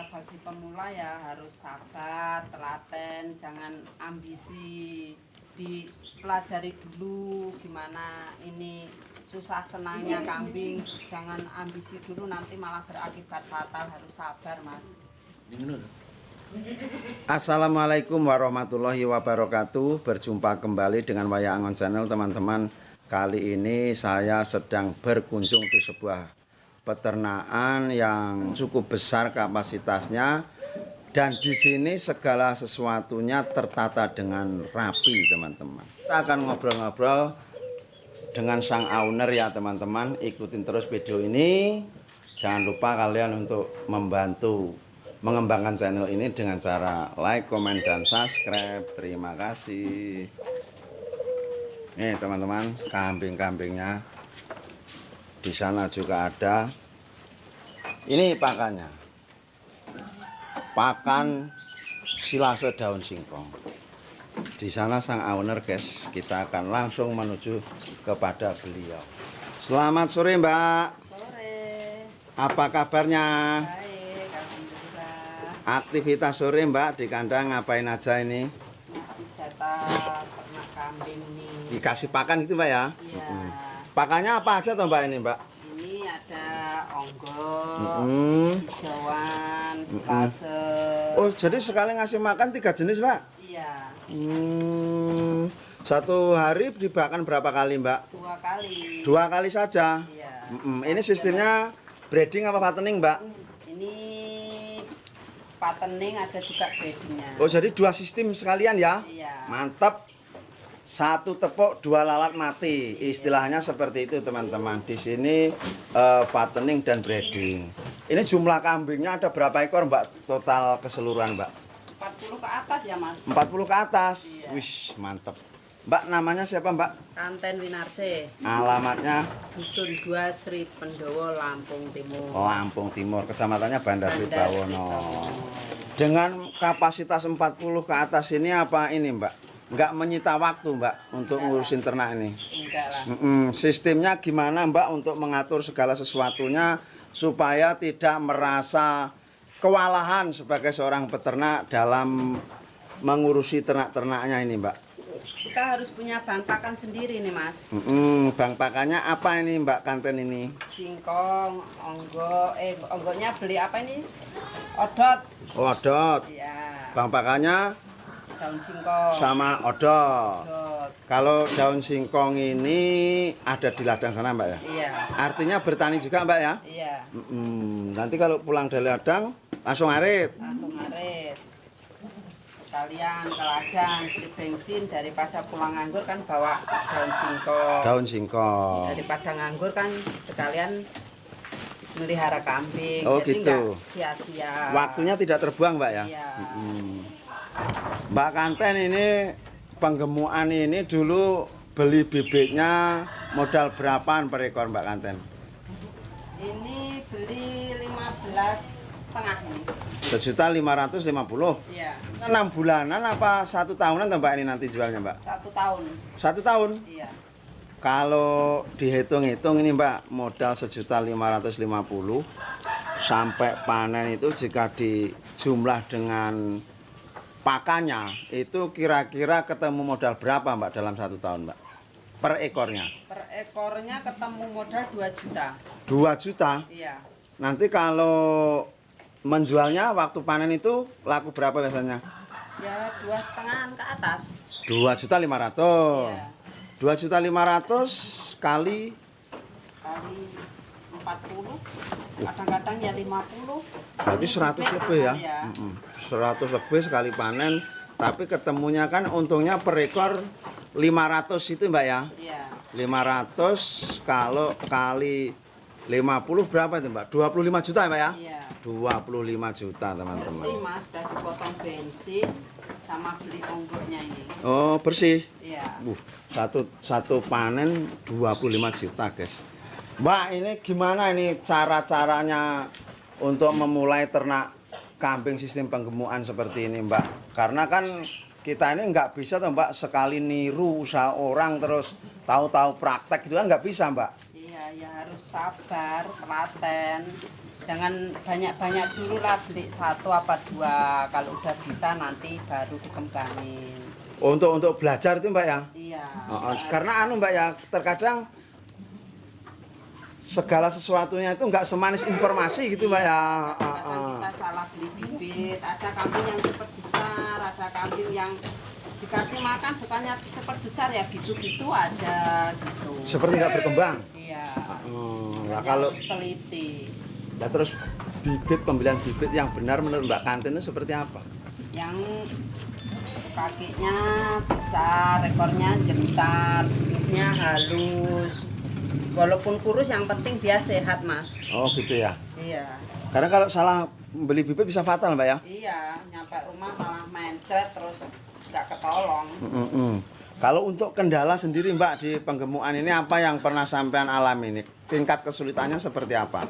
bagi pemula ya harus sabar, telaten, jangan ambisi, dipelajari dulu gimana ini susah senangnya kambing, jangan ambisi dulu nanti malah berakibat fatal, harus sabar Mas. Assalamualaikum warahmatullahi wabarakatuh. Berjumpa kembali dengan Wayah Angon Channel, teman-teman. Kali ini saya sedang berkunjung di sebuah peternakan yang cukup besar kapasitasnya, dan di sini segala sesuatunya tertata dengan rapi, teman-teman. Kita akan ngobrol-ngobrol dengan sang owner ya, teman-teman. Ikutin terus video ini. Jangan lupa kalian untuk membantu mengembangkan channel ini dengan cara like, komen, dan subscribe. Terima kasih. Nih teman-teman, kambing-kambingnya di sana juga ada. Ini pakannya, pakan silase daun singkong. Di sana sang owner, guys. Kita akan langsung menuju kepada beliau. Selamat sore, Mbak. Sore. Apa kabarnya? Baik, alhamdulillah. Aktivitas sore, Mbak, di kandang ngapain aja ini? Masih jatah ternak kambing nih. Dikasih pakan gitu, Mbak ya? Iya. Pakannya apa aja toh, Mbak, ini, Mbak? Ini ada onggo, hijauan, silase. Oh, jadi sekali ngasih makan 3 jenis, Mbak? Iya, Satu hari dimakan berapa kali, Mbak? 2 kali. 2 kali saja. Iya. Ini sistemnya breeding apa fattening, Mbak? Ini fattening, ada juga breedingnya. Oh, jadi 2 sistem sekalian ya? Iya. Mantap. 1 tepuk 2 lalat mati. Istilahnya seperti itu, teman-teman. Di sini fattening dan breeding. Ini jumlah kambingnya ada berapa ekor, Mbak? Total keseluruhan, Mbak? 40 ke atas ya, Mas. 40 ke atas. Iya. Wih, mantap. Mbak, namanya siapa, Mbak? Kanten Winarse, Alamatnya Dusun 2, Sri Pendowo, Lampung Timur. Lampung Timur, kecamatannya Bandar Sri Bandar Bawono. Sri Dengan kapasitas 40 ke atas ini apa ini, Mbak? Nggak menyita waktu, Mbak, untuk ngurusin ternak ini? Enggak lah. Sistemnya gimana, Mbak, untuk mengatur segala sesuatunya supaya tidak merasa kewalahan sebagai seorang peternak dalam mengurusi ternak-ternaknya ini, Mbak? Kita harus punya bank pakan sendiri nih, Mas. Bang pakannya apa ini, Mbak Kanten ini? Singkong, onggonya beli apa ini? Odot. Odot. Iya. Bang pakannya Daun singkong. sama odot. Odot. Kalau daun singkong ini ada di ladang sana, Mbak ya? Iya. Artinya bertani juga, Mbak ya? Iya. Nanti kalau pulang dari ladang langsung arit. Langsung ngarit. Sekalian ke ladang beli bensin, daripada pulang nganggur kan bawa daun singkong. Daun singkong. Daripada nganggur kan sekalian melihara kambing. Oh, jadi gitu. nggak sia-sia. Waktunya tidak terbuang, Mbak ya? Iya. Mbak Kanten ini penggemukan ini dulu beli bibitnya modal berapaan per ekor, Mbak Kanten? Ini beli 15,5 ini. 1.550.000. Iya. 6 bulanan apa 1 tahunan toh, Mbak, ini nanti jualnya, Mbak? 1 tahun. 1 tahun? Iya. Kalau dihitung-hitung ini, Mbak, modal 1.550.000 sampai panen itu jika dijumlah dengan pakannya itu kira-kira ketemu modal berapa, Mbak, dalam 1 tahun, Mbak? Per ekornya? Per ekornya ketemu modal 2 juta. 2 juta? Iya. Nanti kalau menjualnya waktu panen itu laku berapa biasanya? Ya 2,5 ke atas. 2.500.000. Iya. 2.500.000 kali Kali 40. Kadang-kadang ya 50. berarti 100 lebih ya. 100 lebih sekali panen, tapi ketemunya kan untungnya per ekor 500 itu, Mbak ya. Iya. 500 kalau kali 50 berapa itu, Mbak? 25 juta ya, Mbak ya? Iya. 25 juta, teman-teman. Bersih, Mas, udah dipotong bensin sama beli onggonya ini. Oh, bersih. Iya. Satu panen 25 juta, guys. Mbak, ini gimana ini cara-caranya untuk memulai ternak kambing sistem penggemukan seperti ini, Mbak? Karena kan kita ini nggak bisa tuh, Mbak, sekali niru usaha orang terus tahu-tahu praktek gitu kan nggak bisa, Mbak. Iya, ya harus sabar, telaten. Jangan banyak-banyak dulu lah, beli 1 apa 2. Kalau udah bisa nanti baru dikembangin. Oh, untuk belajar itu Mbak ya? Iya. Karena Mbak ya, terkadang segala sesuatunya itu nggak semanis informasi gitu Mbak ya. Kadang kita salah beli bibit. Ada kambing yang cepat besar, ada kambing yang dikasih makan bukannya cepat besar ya gitu-gitu aja gitu. Seperti nggak berkembang. Iya. Nah, kalau harus teliti. Nah, terus pemilihan bibit yang benar menurut Mbak Kantin itu seperti apa? Yang kakinya besar, ekornya jentar, bibitnya halus. Walaupun kurus yang penting dia sehat, Mas. Oh gitu ya. Iya. Karena kalau salah beli bibit bisa fatal Mbak ya. Iya, nyampe rumah malah mencret terus nggak ketolong. Kalau untuk kendala sendiri Mbak di penggemukan ini apa yang pernah sampean alami ini? Tingkat kesulitannya seperti apa?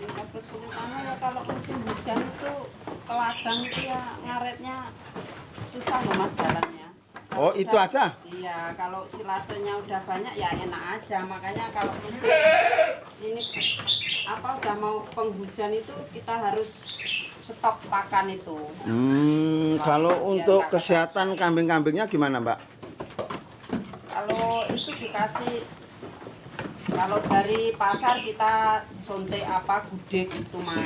Tingkat kesulitannya ya kalau musim hujan itu ke ladang itu ya ngaretnya susah loh Mas jalannya. Oh itu aja? Iya, kalau silasenya udah banyak ya enak aja. Makanya kalau musim ini udah mau penghujan itu kita harus stok pakan itu. Kalau untuk kesehatan kambing-kambingnya gimana Mbak? Kalau itu dikasih, kalau dari pasar kita suntik gudeg itu Mas.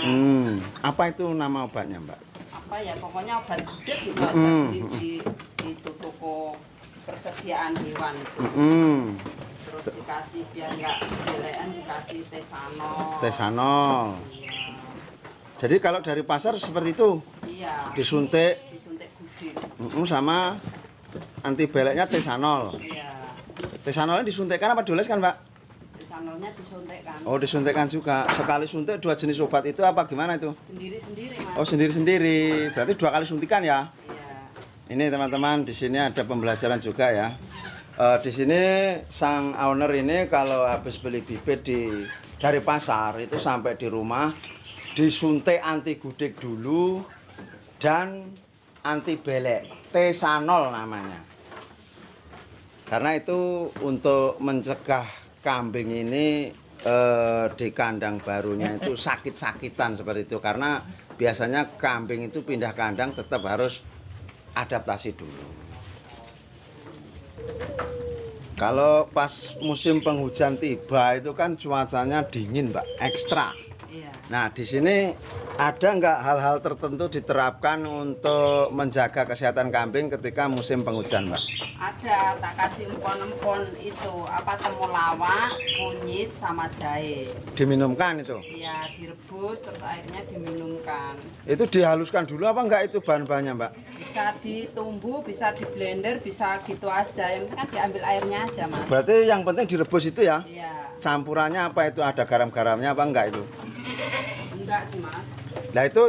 Apa itu nama obatnya Mbak? Apa ya, pokoknya obat gudeg gitu aja beli di toko persediaan hewan itu. Terus dikasih biar nggak belean dikasih tesanol. Tesanol. Iya. Jadi kalau dari pasar seperti itu? Iya. Disuntik gudeg. sama anti beleknya tesanol. Iya. Tesanolnya disuntikkan apa dioleskan Mbak? Tesanolnya disuntikkan. Oh disuntikkan juga. Sekali suntik 2 jenis obat itu apa gimana itu? Sendiri-sendiri Mas. Oh sendiri-sendiri. Berarti 2 kali suntikan ya? Iya. Ini teman-teman di sini ada pembelajaran juga ya. Di sini sang owner ini kalau habis beli bibit dari pasar itu sampai di rumah disuntik anti gudeg dulu dan anti belek, tesanol namanya. Karena itu untuk mencegah kambing ini di kandang barunya itu sakit-sakitan seperti itu. Karena biasanya kambing itu pindah kandang tetap harus adaptasi dulu. Kalau pas musim penghujan tiba itu kan cuacanya dingin Mbak, ekstra. Iya. Nah di sini ada nggak hal-hal tertentu diterapkan untuk menjaga kesehatan kambing ketika musim penghujan Mbak? Ada, tak kasih empon-empon itu temulawak, kunyit sama jahe. Diminumkan itu? Iya, direbus terus airnya diminumkan. Itu dihaluskan dulu apa enggak itu bahan-bahannya Mbak? Bisa ditumbuh, bisa di blender, bisa gitu aja. Yang penting kan diambil airnya aja Mas. Berarti yang penting direbus itu ya? Iya. Campurannya apa itu? Ada garam-garamnya apa enggak itu? Enggak sih Mas. Nah itu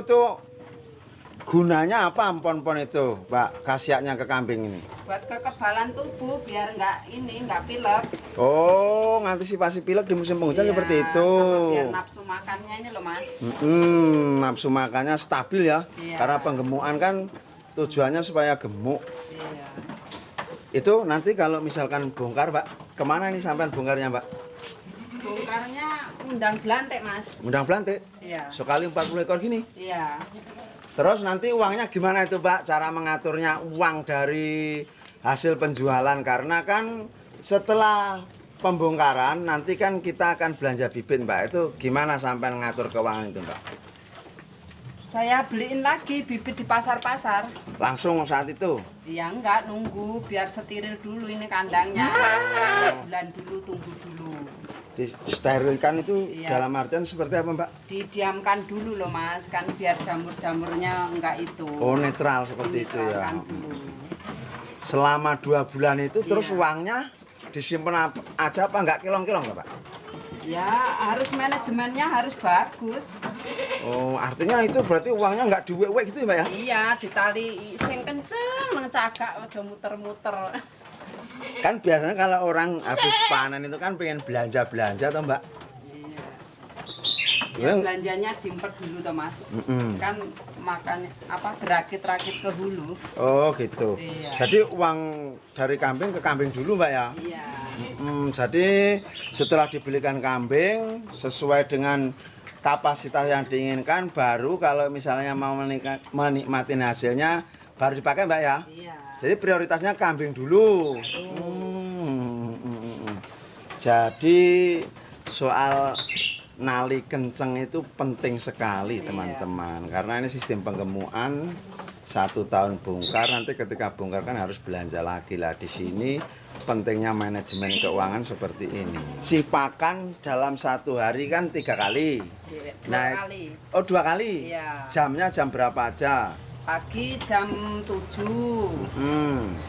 gunanya apa empon-empon itu Mbak? Khasiatnya ke kambing ini? Buat kekebalan tubuh biar nggak pilek. Oh, ngantisipasi pilek di musim penghujan Iya, seperti itu. sama biar nafsu makannya ini loh Mas. Nafsu makannya stabil ya. Iya. Karena penggemukan kan tujuannya supaya gemuk. Iya. Itu nanti kalau misalkan bongkar Pak, kemana nih sampean bongkarnya Pak? Bongkarnya undang belantik Mas. Undang belantik? Iya. Sekali 40 ekor gini? Iya. Terus nanti uangnya gimana itu Pak? Cara mengaturnya uang dari hasil penjualan. Karena kan setelah pembongkaran nanti kan kita akan belanja bibit Mbak. Itu gimana sampai ngatur keuangan itu Mbak? Saya beliin lagi bibit di pasar-pasar. Langsung saat itu? Ya enggak, nunggu biar steril dulu ini kandangnya. Bulan dulu, tunggu dulu. Disterilkan itu Iya. dalam artian seperti apa Mbak? Didiamkan dulu loh Mas, kan biar jamur-jamurnya enggak itu. Oh netral seperti itu ya. Dinetralkan dulu. Selama 2 bulan itu terus Iya. uangnya disimpan aja apa enggak kilong-kilong Pak? Ya harus manajemennya harus bagus. Oh artinya itu berarti uangnya enggak diwek-wek gitu ya Mbak ya? Iya, ditali sing kenceng nang cagak aja muter-muter. Kan biasanya kalau orang habis panen itu kan pengen belanja-belanja toh Mbak? Iya. Ya Yang- belanjanya diempet dulu toh Mas. Kan makannya berakit-rakit ke hulu. Oh gitu. Iya. Jadi uang dari kambing ke kambing dulu Mbak ya? Iya. Jadi setelah dibelikan kambing sesuai dengan kapasitas yang diinginkan, baru kalau misalnya mau menikmati hasilnya baru dipakai Mbak ya. Iya. Jadi prioritasnya kambing dulu. Jadi soal nali kenceng itu penting sekali teman-teman, karena ini sistem penggemukan 1 tahun bongkar, nanti ketika bongkar kan harus belanja lagi lah. Di sini pentingnya manajemen keuangan seperti ini. Si pakan dalam 1 hari kan 3 kali. 2 kali. Oh 2 kali. Iya. Jamnya jam berapa aja? Pagi jam 7,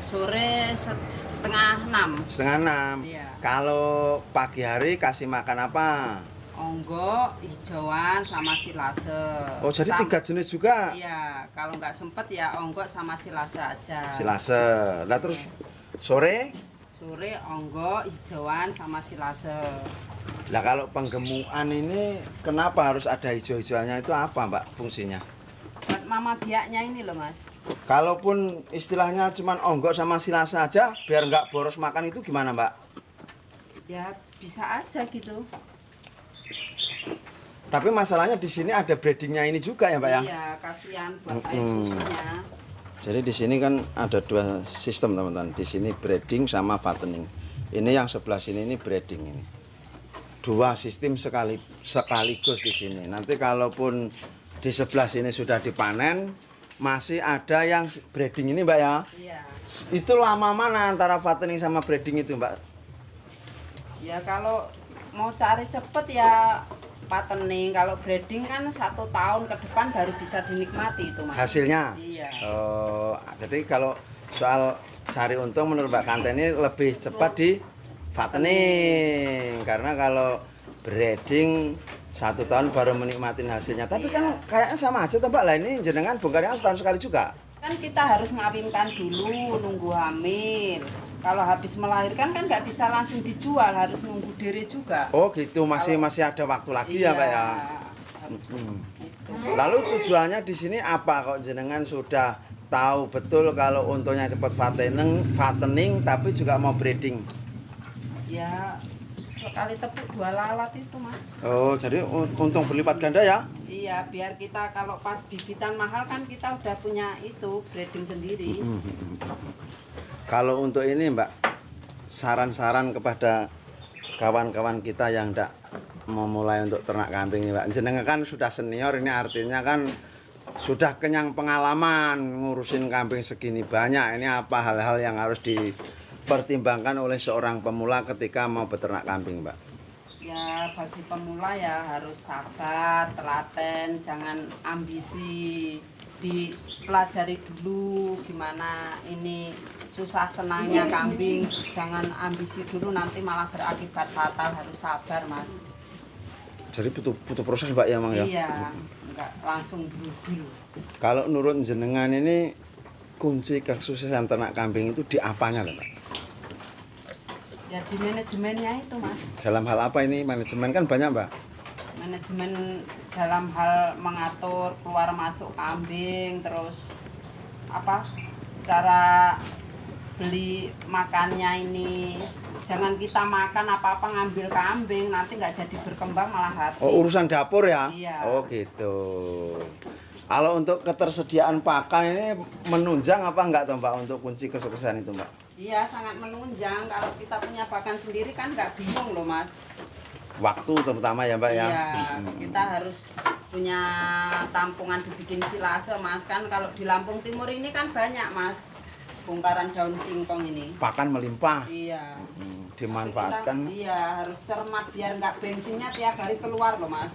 sore setengah 6. Setengah 6. Iya. Kalau pagi hari kasih makan apa? Onggo, hijauan, sama silase. Oh jadi 3 jenis juga? Iya, kalau nggak sempet ya onggo sama silase aja. Silase. Lah terus sore? Sore onggo, hijauan, sama silase. Lah kalau penggemukan ini kenapa harus ada hijau-hijauannya, itu apa Mbak fungsinya? Buat mama biaknya ini loh Mas. Kalaupun istilahnya cuman onggok sama silase aja biar nggak boros makan, itu gimana Mbak? Ya bisa aja gitu. Tapi masalahnya di sini ada breedingnya ini juga ya Mbak ya? Iya, kasihan buat air susunya. Jadi di sini kan ada 2 sistem teman-teman. Di sini breeding sama fattening. Ini yang sebelah sini ini breeding ini. 2 sistem sekaligus di sini. Nanti kalaupun di sebelah sini sudah dipanen, masih ada yang breeding ini Mbak ya? Iya. Itu lama mana antara fattening sama breeding itu Mbak? Ya kalau mau cari cepet ya fattening. Kalau breeding kan 1 tahun ke depan baru bisa dinikmati itu Mas. Hasilnya? Iya. Oh, jadi kalau soal cari untung menurut Mbak Kanten ini lebih cepat di fattening, karena kalau breeding 1 tahun baru menikmati hasilnya. Tapi kan kayaknya sama aja Mbak. Lah ini jenengan bongkarnya setahun sekali juga. Kan kita harus ngawinkan dulu, nunggu hamil. Kalau habis melahirkan kan nggak bisa langsung dijual, harus nunggu diri juga. Oh gitu, masih ada waktu lagi ya Mbak ya. Harus gitu. Lalu tujuannya di sini apa kok jenengan sudah tahu betul kalau untungnya cepat fattening tapi juga mau breeding? Ya sekali tepuk 2 lalat itu Mas. Oh, jadi untung berlipat ganda ya? Iya, biar kita kalau pas bibitan mahal kan kita udah punya itu breeding sendiri. Kalau untuk ini Mbak, saran-saran kepada kawan-kawan kita yang tidak memulai untuk ternak kambing ini Mbak. Jenengan kan sudah senior, ini artinya kan sudah kenyang pengalaman ngurusin kambing segini banyak. Ini apa hal-hal yang harus dipertimbangkan oleh seorang pemula ketika mau beternak kambing Mbak? Ya bagi pemula ya harus sabar, telaten, jangan ambisi, dipelajari dulu gimana ini susah senangnya kambing, jangan ambisi dulu nanti malah berakibat fatal, harus sabar Mas. Jadi butuh proses Mbak ya Mang ya? Iya, enggak langsung buru-buru. Kalau menurut jenengan ini kunci kesuksesan ternak kambing itu di apanya Mbak? Ya di manajemennya itu Mas. Dalam hal apa ini manajemen kan banyak Mbak? Manajemen dalam hal mengatur keluar masuk kambing, terus apa cara beli makannya ini, jangan kita makan apa-apa ngambil kambing nanti nggak jadi berkembang malah habis. Oh urusan dapur ya? Iya. Oh gitu. Kalau untuk ketersediaan pakan ini menunjang apa enggak tuh Mbak untuk kunci kesuksesan itu Mbak? Iya sangat menunjang, kalau kita punya pakan sendiri kan nggak bingung loh Mas. Waktu terutama ya Mbak ya? Iya, kita harus punya tampungan dibikin silase Mas, kan kalau di Lampung Timur ini kan banyak Mas bongkaran daun singkong ini. Pakan melimpah. Iya. Dimanfaatkan. Iya, harus cermat biar nggak bensinnya tiap hari keluar loh Mas.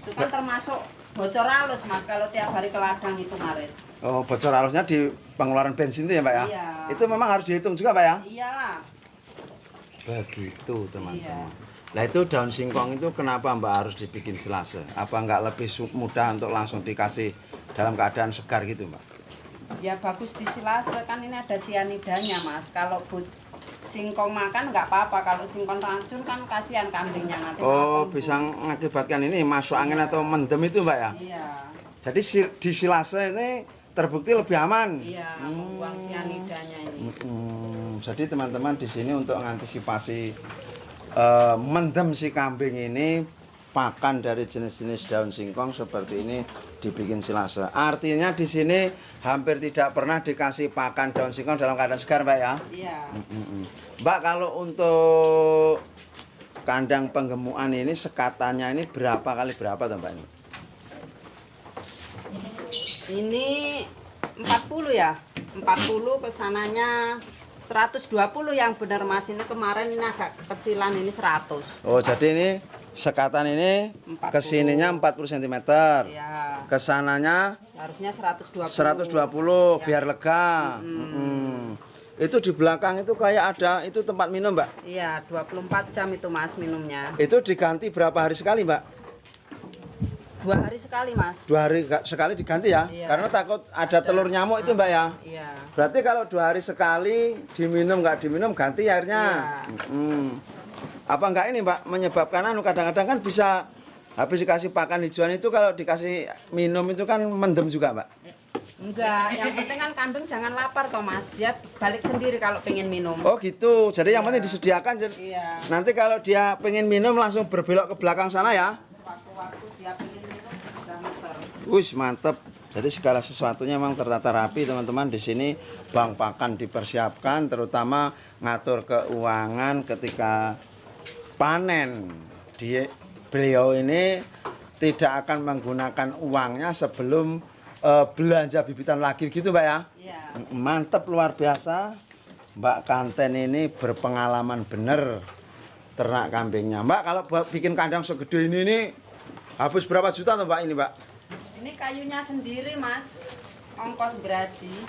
Itu kan termasuk bocor halus Mas kalau tiap hari ke ladang itu ngarit. Oh bocor halusnya di pengeluaran bensin itu ya Mbak ya? Iya. Itu memang harus dihitung juga Mbak ya? Iyalah. Begitu teman-teman. Iya. Nah itu daun singkong itu kenapa Mbak harus dibikin silase? Apa nggak lebih mudah untuk langsung dikasih dalam keadaan segar gitu Mbak? Ya bagus di silase, kan ini ada sianidanya Mas. Kalau singkong makan nggak apa-apa, kalau singkong racun kan kasihan kambingnya nanti. Oh bisa mengakibatkan ini masuk angin atau mendem itu Mbak ya? Iya. Jadi di silase ini terbukti lebih aman. Iya, membuang sianidanya ini. Jadi teman-teman di sini untuk mengantisipasi mendem si kambing ini, pakan dari jenis-jenis daun singkong seperti ini dibikin silase. Artinya di sini hampir tidak pernah dikasih pakan daun singkong dalam keadaan segar, Mbak ya? Iya. Mbak, kalau untuk kandang penggemukan ini sekatannya ini berapa kali berapa tuh, Mbak ini? Ini 40 ya. 40 kesananya 120 yang benar Mas. Ini kemarin ini agak kecilan, ini 100. Oh, jadi ini sekatan ini 40. kesininya 40 cm. Ya. Kesananya Harusnya 120. 120 Ya. biar lega. Itu di belakang itu kayak ada itu tempat minum, Mbak. Iya, 24 jam itu Mas minumnya. Itu diganti berapa hari sekali, Mbak? 2 hari sekali Mas. 2 hari sekali diganti ya? Iya. Karena takut ada telur nyamuk itu, Mbak ya? Iya. Berarti kalau 2 hari sekali diminum nggak diminum ganti airnya. Iya. Apa enggak ini, Mbak, menyebabkan kadang-kadang kan bisa habis dikasih pakan hijauan itu kalau dikasih minum itu kan mendem juga, Mbak. Enggak, yang penting kan kambing jangan lapar toh Mas. Dia balik sendiri kalau pengen minum. Oh gitu. Jadi yang penting disediakan. Iya. Nanti kalau dia pengen minum langsung berbelok ke belakang sana ya. Waktu-waktu dia pengen minum sudah muter. Wis mantep. Jadi segala sesuatunya memang tertata rapi, teman-teman. Di sini bank pakan dipersiapkan, terutama ngatur keuangan ketika panen. Beliau ini tidak akan menggunakan uangnya sebelum belanja bibitan lagi gitu, Mbak ya. Iya. Mantep, luar biasa. Mbak Kanten ini berpengalaman bener ternak kambingnya. Mbak, kalau bikin kandang segede ini habis berapa juta tuh, Mbak ini, Mbak? Ini kayunya sendiri Mas. Ongkos geraji.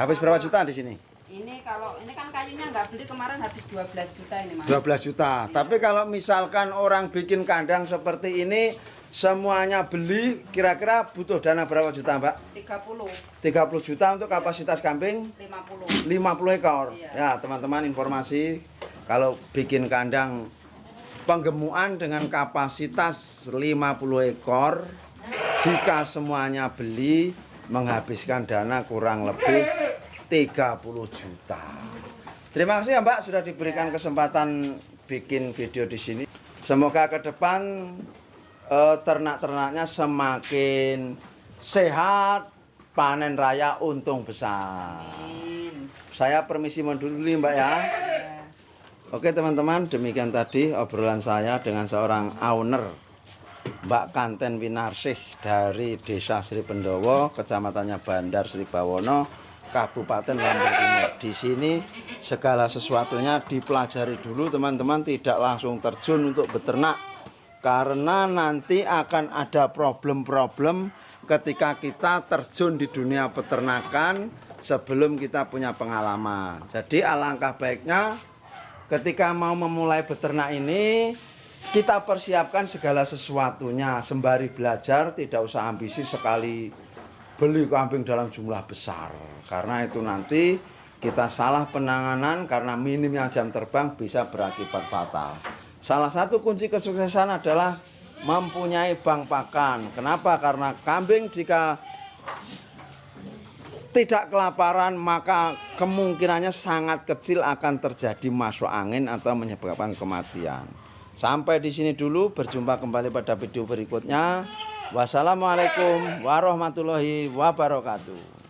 Habis berapa juta di sini? Ini kalau ini kan kayunya nggak beli kemarin habis 12 juta ini Mas. 12 juta. Tapi kalau misalkan orang bikin kandang seperti ini semuanya beli, kira-kira butuh dana berapa juta, Mbak? 30. 30 juta untuk kapasitas kambing 50. 50 ekor. Iya. Ya, teman-teman, informasi kalau bikin kandang penggemukan dengan kapasitas 50 ekor, jika semuanya beli menghabiskan dana kurang lebih 30 juta. Terima kasih ya, Mbak, sudah diberikan kesempatan bikin video di sini. Semoga ke depan ternak-ternaknya semakin sehat, panen raya untung besar. Amin. Saya permisi mundur dulu, Mbak ya. Oke teman-teman, demikian tadi obrolan saya dengan seorang owner, Mbak Kanten Winarsih dari Desa Sri Pendowo, Kecamatannya Bandar Sri Bawono, Kabupaten Lampung Timur. Di sini segala sesuatunya dipelajari dulu, teman-teman, tidak langsung terjun untuk beternak. Karena nanti akan ada problem-problem ketika kita terjun di dunia peternakan sebelum kita punya pengalaman. Jadi alangkah baiknya ketika mau memulai beternak ini kita persiapkan segala sesuatunya sembari belajar, tidak usah ambisi sekali beli kambing dalam jumlah besar. Karena itu nanti kita salah penanganan karena minimnya jam terbang bisa berakibat fatal. Salah satu kunci kesuksesan adalah mempunyai bank pakan. Kenapa? Karena kambing jika tidak kelaparan maka kemungkinannya sangat kecil akan terjadi masuk angin atau menyebabkan kematian. Sampai di sini dulu, berjumpa kembali pada video berikutnya. Wassalamualaikum warahmatullahi wabarakatuh.